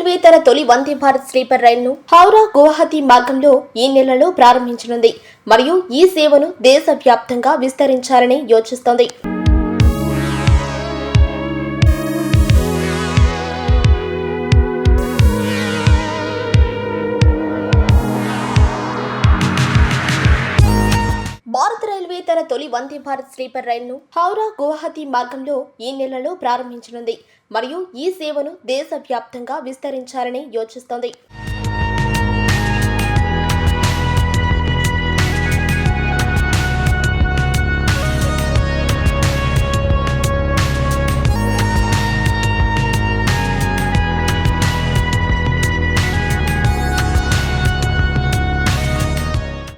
Railway తన తొలి Vande Bharat sleeper రైలును హౌరా గువాహతి మార్గంలో ఈ నెలలో ప్రారంభించనుంది మరియు ఈ సేవను దేశవ్యాప్తంగా విస్తరించాలని యోచిస్తోంది. భారత రైల్వే తన తొలి వందే భారత్ స్లీపర్ రైలును హౌరా గువాహతి మార్గంలో ఈ నెలలో ప్రారంభించనుంది మరియు ఈ సేవను దేశవ్యాప్తంగా విస్తరించాలని యోచిస్తోంది.